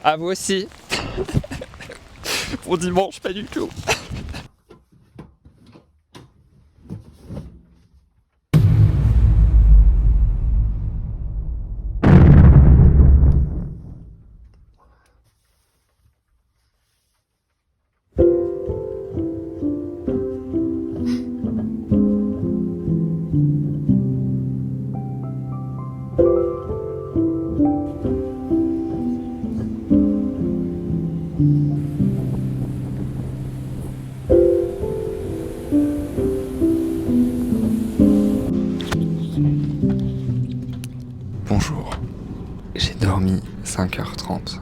À vous aussi. Pour dimanche, pas du tout. Bonjour, j'ai dormi 5h30,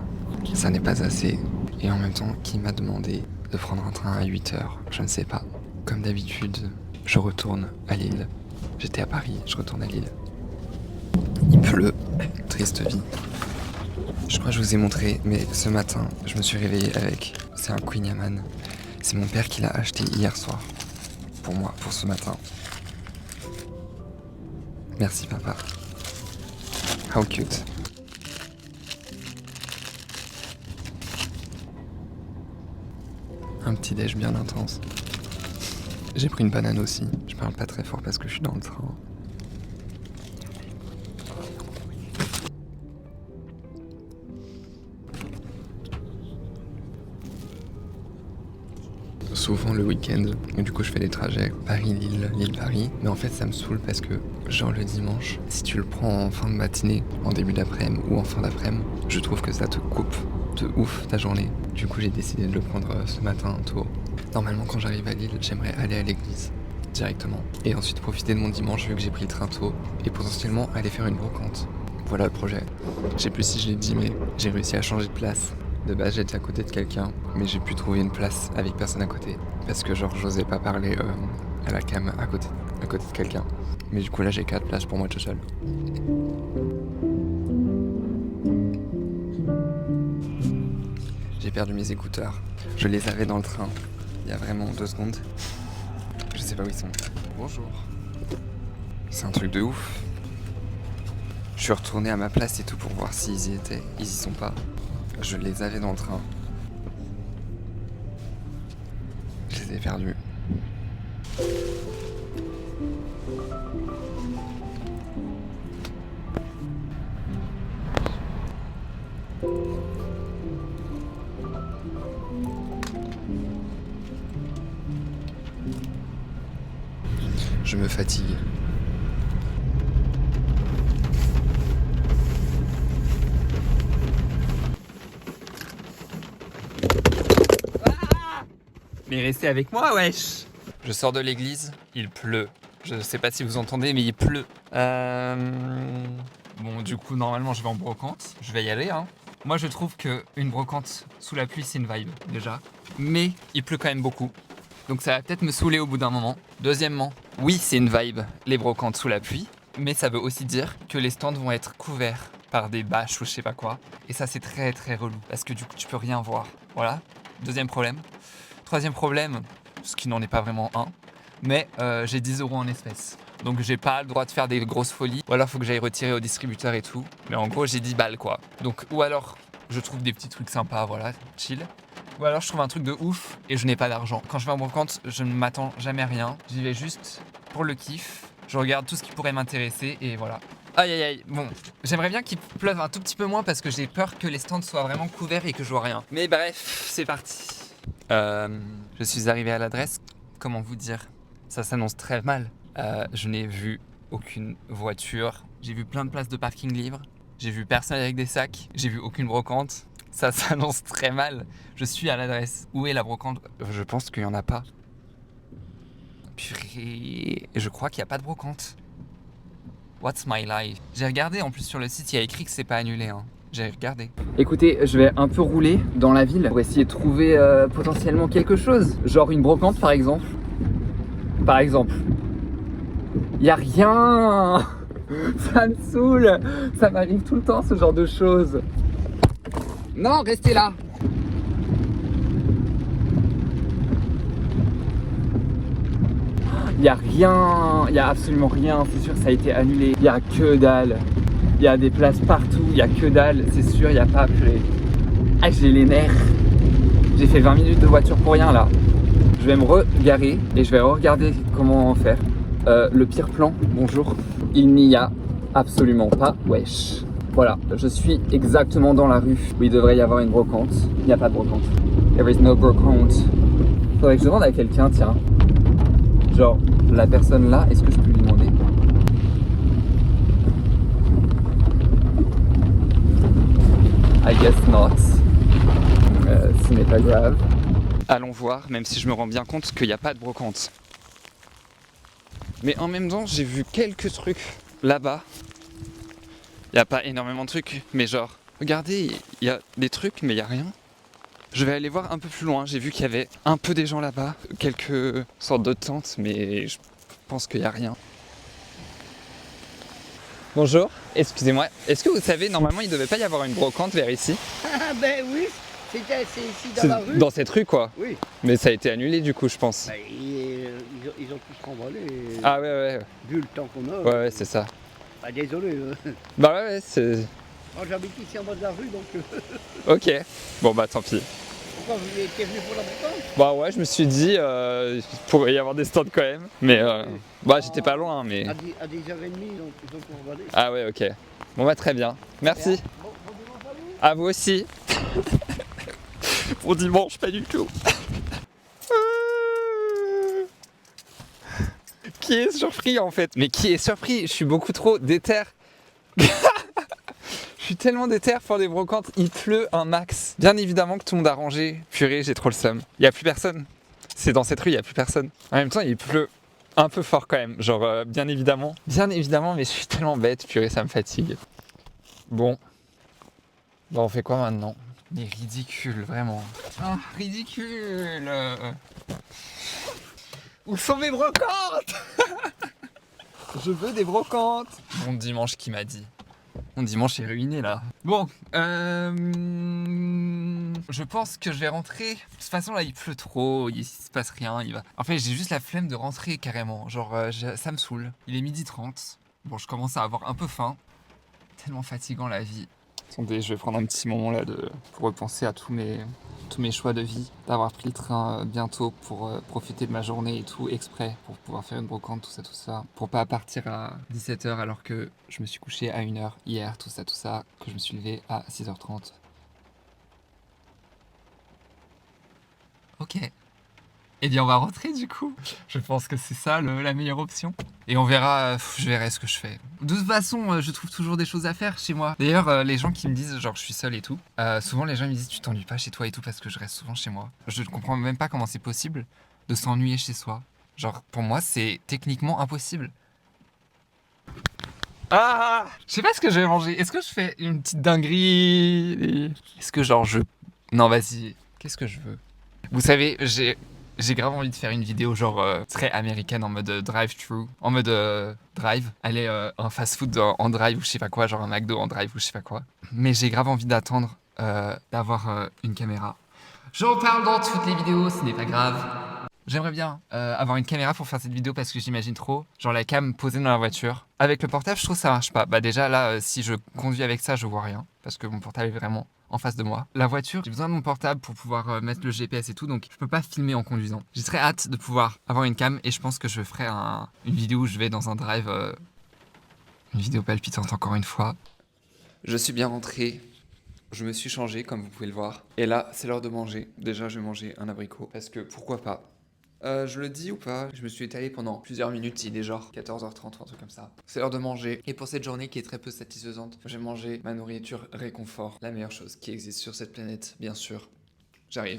ça n'est pas assez, et en même temps, qui m'a demandé de prendre un train à 8h, je ne sais pas. Comme d'habitude, je retourne à Lille. J'étais à Paris, je retourne à Lille. Il pleut, triste vie. Je crois que je vous ai montré, mais ce matin, je me suis réveillé avec, c'est un Queen Yaman. C'est mon père qui l'a acheté hier soir, pour moi, pour ce matin. Merci papa. How cute. Un petit déj bien intense. J'ai pris une banane aussi. Je parle pas très fort parce que je suis dans le train. Souvent le week-end, du coup je fais des trajets Paris-Lille, Lille-Paris, mais en fait ça me saoule parce que genre le dimanche, si tu le prends en fin de matinée, en début d'après-midi ou en fin d'après-midi, je trouve que ça te coupe de ouf ta journée. Du coup j'ai décidé de le prendre ce matin tôt. Normalement quand j'arrive à Lille, j'aimerais aller à l'église directement et ensuite profiter de mon dimanche vu que j'ai pris le train tôt et potentiellement aller faire une brocante. Voilà le projet. Je sais plus si je l'ai dit mais j'ai réussi à changer de place. De base j'étais à côté de quelqu'un, mais j'ai pu trouver une place avec personne à côté. Parce que genre j'osais pas parler à la cam à côté de quelqu'un. Mais du coup là j'ai 4 places pour moi tout seul. J'ai perdu mes écouteurs. Je les avais dans le train il y a vraiment 2 secondes. Je sais pas où ils sont. Bonjour. C'est un truc de ouf. Je suis retourné à ma place et tout pour voir s'ils y étaient. Ils y sont pas. Je les avais dans le train. Je les ai perdus. Je me fatigue. Mais restez avec moi, wesh! Je sors de l'église, il pleut. Je sais pas si vous entendez, mais il pleut. Bon, du coup, normalement, je vais en brocante. Je vais y aller, hein. Moi, je trouve qu'une brocante sous la pluie, c'est une vibe, déjà. Mais il pleut quand même beaucoup. Donc ça va peut-être me saouler au bout d'un moment. Deuxièmement, oui, c'est une vibe, les brocantes sous la pluie. Mais ça veut aussi dire que les stands vont être couverts par des bâches ou je sais pas quoi. Et ça, c'est très très relou. Parce que du coup, tu peux rien voir. Voilà. Deuxième problème. Troisième problème, ce qui n'en est pas vraiment un, mais j'ai 10 € en espèces. Donc j'ai pas le droit de faire des grosses folies, ou alors faut que j'aille retirer au distributeur et tout. Mais en gros j'ai 10 balles quoi. Donc ou alors je trouve des petits trucs sympas, voilà, chill. Ou alors je trouve un truc de ouf et je n'ai pas d'argent. Quand je vais en brocante, je ne m'attends jamais à rien. J'y vais juste pour le kiff. Je regarde tout ce qui pourrait m'intéresser et voilà. Aïe aïe aïe, bon, j'aimerais bien qu'il pleuve un tout petit peu moins parce que j'ai peur que les stands soient vraiment couverts et que je vois rien. Mais bref, c'est parti. Je suis arrivé à l'adresse, comment vous dire? Ça s'annonce très mal. Je n'ai vu aucune voiture. J'ai vu plein de places de parking libres. J'ai vu personne avec des sacs. J'ai vu aucune brocante. Ça s'annonce très mal. Je suis à l'adresse. Où est la brocante? Je pense qu'il n'y en a pas. Purée. Je crois qu'il n'y a pas de brocante. What's my life? J'ai regardé en plus sur le site, il y a écrit que c'est pas annulé, hein. J'ai regardé. Écoutez, je vais un peu rouler dans la ville pour essayer de trouver potentiellement quelque chose. Genre une brocante par exemple. Par exemple. Y a rien. Ça me saoule. Ça m'arrive tout le temps ce genre de choses. Non, restez là. Y a rien. Y a absolument rien. C'est sûr que ça a été annulé. Y a que dalle. Il y a des places partout, il n'y a que dalle, c'est sûr, il n'y a pas purée. Ah, j'ai les nerfs. J'ai fait 20 minutes de voiture pour rien là. Je vais me regarer et je vais regarder comment faire. Le pire plan, bonjour. Il n'y a absolument pas. Wesh. Voilà, je suis exactement dans la rue où il devrait y avoir une brocante. Il n'y a pas de brocante. There is no brocante. Faudrait que je demande à quelqu'un, tiens. Genre, la personne là, est-ce que je peux lui demander? I guess not. Ce n'est pas grave. Allons voir, même si je me rends bien compte qu'il n'y a pas de brocante. Mais en même temps, j'ai vu quelques trucs là-bas. Il n'y a pas énormément de trucs, mais genre, regardez, il y a des trucs, mais il n'y a rien. Je vais aller voir un peu plus loin. J'ai vu qu'il y avait un peu des gens là-bas, quelques sortes de tentes, mais je pense qu'il n'y a rien. Bonjour, excusez-moi. Est-ce que vous savez, normalement, il ne devait pas y avoir une brocante vers ici? Ah ben oui, c'est ici dans la rue. Dans cette rue, quoi. Oui. Mais ça a été annulé, du coup, je pense. Ben, ils ont tous renvolé. Ah ouais. Vu le temps qu'on a. Ouais, c'est ça. Bah, désolé. Bah ouais, c'est... Moi j'habite ici en bas de la rue donc. Ok. Bon bah tant pis. Pourquoi vous étiez venu pour la brocante? Bah ouais, je me suis dit, il pourrait y avoir des stands quand même. Mais bah j'étais pas loin, mais... À 10h30, donc ils ont tout renvolé. Ah ouais, ok. Bon bah très bien. Merci. Bon dimanche à vous. À vous aussi. Bon dimanche, pas du tout. Qui est surpris en fait? Mais qui est surpris? Je suis beaucoup trop déter. Je suis tellement déter pour des brocantes, il pleut un max. Bien évidemment que tout le monde a rangé. Purée, j'ai trop le seum. Il y a plus personne. C'est dans cette rue, il y a plus personne. En même temps, il pleut un peu fort quand même. Genre, bien évidemment, mais je suis tellement bête. Purée, ça me fatigue. Bon, on fait quoi maintenant? Mais ridicule, vraiment. Ah, ridicule. Où sont mes brocantes? Je veux des brocantes. Mon dimanche qui m'a dit. Mon dimanche est ruiné là. Bon, je pense que je vais rentrer. De toute façon là il pleut trop, il se passe rien. En fait j'ai juste la flemme de rentrer carrément. Genre ça me saoule. Il est 12h30. Bon je commence à avoir un peu faim. Tellement fatigant la vie. Attendez, je vais prendre un petit moment là pour repenser à tous mes choix de vie. D'avoir pris le train bientôt pour profiter de ma journée et tout exprès pour pouvoir faire une brocante, tout ça. Pour pas partir à 17h alors que je me suis couché à 1h hier, tout ça. Que je me suis levé à 6h30. Ok. Eh bien on va rentrer du coup. Je pense que c'est ça la meilleure option. Et on verra, je verrai ce que je fais. De toute façon, je trouve toujours des choses à faire chez moi. D'ailleurs, les gens qui me disent genre je suis seul et tout, souvent les gens me disent tu t'ennuies pas chez toi et tout parce que je reste souvent chez moi. Je ne comprends même pas comment c'est possible de s'ennuyer chez soi. Genre pour moi c'est techniquement impossible. Ah, je sais pas ce que je vais manger. Est-ce que je fais une petite dinguerie? Est-ce que genre je... Non vas-y, qu'est-ce que je veux? Vous savez, j'ai grave envie de faire une vidéo genre très américaine en mode drive-thru, en mode drive, aller un fast-food en drive ou je sais pas quoi, genre un McDo en drive ou je sais pas quoi. Mais j'ai grave envie d'attendre d'avoir une caméra. J'en parle dans toutes les vidéos, ce n'est pas grave. J'aimerais bien avoir une caméra pour faire cette vidéo parce que j'imagine trop, genre la cam posée dans la voiture. Avec le portable, je trouve que ça marche pas. Bah déjà là, si je conduis avec ça, je vois rien parce que mon portable est vraiment en face de moi. La voiture, j'ai besoin de mon portable pour pouvoir mettre le GPS et tout, donc je peux pas filmer en conduisant. J'ai très hâte de pouvoir avoir une cam et je pense que je ferai une vidéo où je vais dans un drive, une vidéo palpitante encore une fois. Je suis bien rentré. Je me suis changé comme vous pouvez le voir. Et là, c'est l'heure de manger. Déjà, je vais manger un abricot parce que pourquoi pas. Je le dis ou pas? Je me suis étalé pendant plusieurs minutes, il est genre 14h30 ou un truc comme ça. C'est l'heure de manger. Et pour cette journée qui est très peu satisfaisante, j'ai mangé ma nourriture réconfort. La meilleure chose qui existe sur cette planète, bien sûr. J'arrive.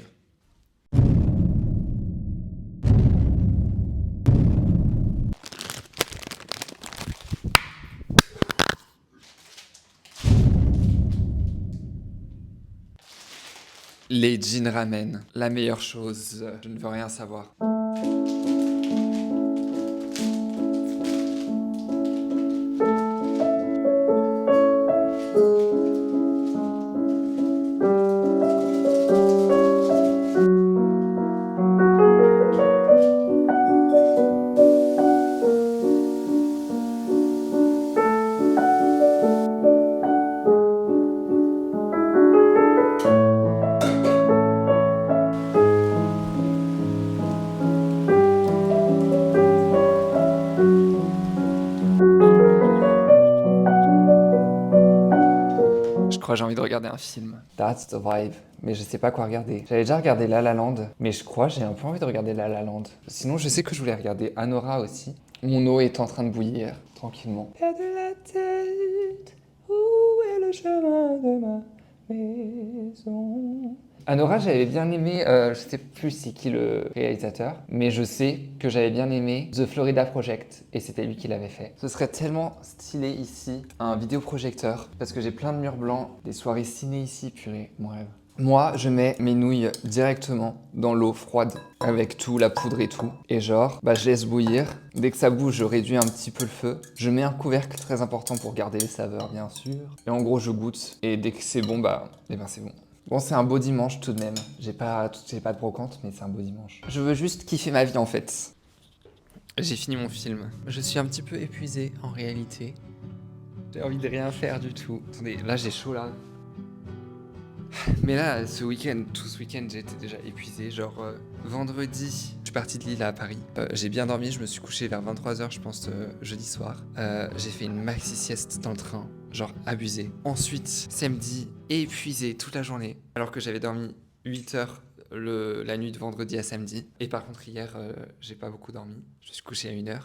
Les jeans ramen, la meilleure chose. Je ne veux rien savoir. crois que j'ai envie de regarder un film. That's the vibe. Mais je sais pas quoi regarder. J'avais déjà regardé La La Land, mais je crois que j'ai un peu envie de regarder La La Land. Sinon, je sais que je voulais regarder Anora aussi. Mon eau est en train de bouillir, tranquillement. Perds de la tête, où est le chemin de ma maison? Anora, j'avais bien aimé, je sais plus c'est qui le réalisateur, mais je sais que j'avais bien aimé The Florida Project, et c'était lui qui l'avait fait. Ce serait tellement stylé ici, un vidéoprojecteur, parce que j'ai plein de murs blancs, des soirées ciné ici, purée, mon rêve. Moi, je mets mes nouilles directement dans l'eau froide, avec tout, la poudre et tout. Et genre, je laisse bouillir. Dès que ça bouge, je réduis un petit peu le feu. Je mets un couvercle très important pour garder les saveurs, bien sûr. Et en gros, je goûte. Et dès que c'est bon, c'est bon. Bon, c'est un beau dimanche tout de même. J'ai pas de brocante, mais c'est un beau dimanche. Je veux juste kiffer ma vie en fait. J'ai fini mon film. Je suis un petit peu épuisé en réalité. J'ai envie de rien faire du tout. Attendez, là j'ai chaud là. Mais là, tout ce week-end, j'ai été déjà épuisé. Genre, vendredi, je suis parti de Lille à Paris. J'ai bien dormi, je me suis couché vers 23h, je pense, jeudi soir. J'ai fait une maxi sieste dans le train, genre abusé. Ensuite, samedi, épuisé toute la journée, alors que j'avais dormi 8 heures la nuit de vendredi à samedi. Et par contre, hier, j'ai pas beaucoup dormi. Je me suis couché à 1h.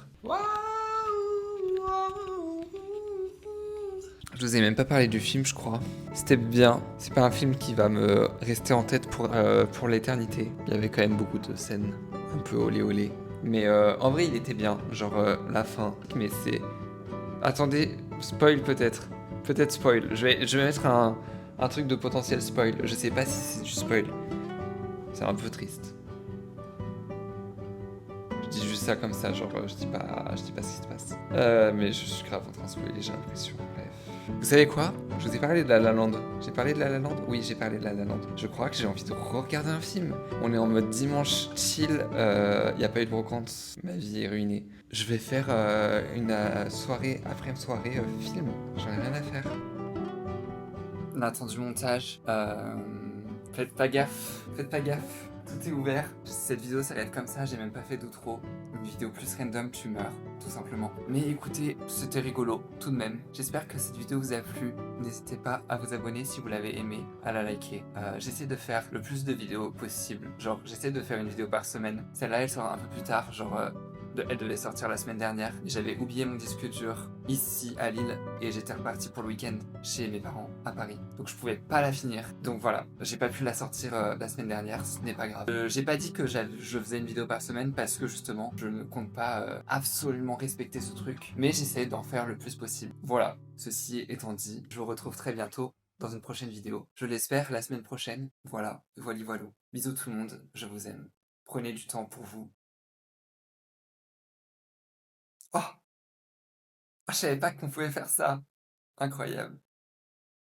Je vous ai même pas parlé du film, je crois. C'était bien. C'est pas un film qui va me rester en tête pour l'éternité. Il y avait quand même beaucoup de scènes un peu olé olé. Mais en vrai, il était bien. Genre la fin. Mais c'est. Attendez, spoil peut-être. Peut-être spoil. Je vais mettre un truc de potentiel spoil. Je sais pas si c'est du spoil. C'est un peu triste. Je dis juste ça comme ça, genre je dis pas ce qui se passe. Mais je suis grave en train de spoiler, j'ai l'impression. Bref. Vous savez quoi? Je vous ai parlé de La La Land. J'ai parlé de La La Land? Oui, j'ai parlé de La La Land. Je crois que j'ai envie de regarder un film. On est en mode dimanche chill, y a pas eu de brocante, ma vie est ruinée. Je vais faire une soirée, après-soirée film. J'en ai rien à faire. On attend du montage. Faites pas gaffe, tout est ouvert. Cette vidéo ça va être comme ça, j'ai même pas fait d'outro. Une vidéo plus random, tu meurs, tout simplement. Mais écoutez, c'était rigolo, tout de même. J'espère que cette vidéo vous a plu. N'hésitez pas à vous abonner si vous l'avez aimé, à la liker. J'essaie de faire le plus de vidéos possible. Genre, j'essaie de faire une vidéo par semaine. Celle-là, elle sera un peu plus tard, genre... elle devait sortir la semaine dernière. J'avais oublié mon disque dur ici à Lille et j'étais reparti pour le week-end chez mes parents à Paris. Donc je pouvais pas la finir. Donc voilà, j'ai pas pu la sortir la semaine dernière, ce n'est pas grave. J'ai pas dit que je faisais une vidéo par semaine parce que justement, je ne compte pas absolument respecter ce truc. Mais j'essaie d'en faire le plus possible. Voilà, ceci étant dit, je vous retrouve très bientôt dans une prochaine vidéo. Je l'espère la semaine prochaine. Voilà, voilà. Bisous tout le monde, je vous aime. Prenez du temps pour vous. Oh, je savais pas qu'on pouvait faire ça. Incroyable.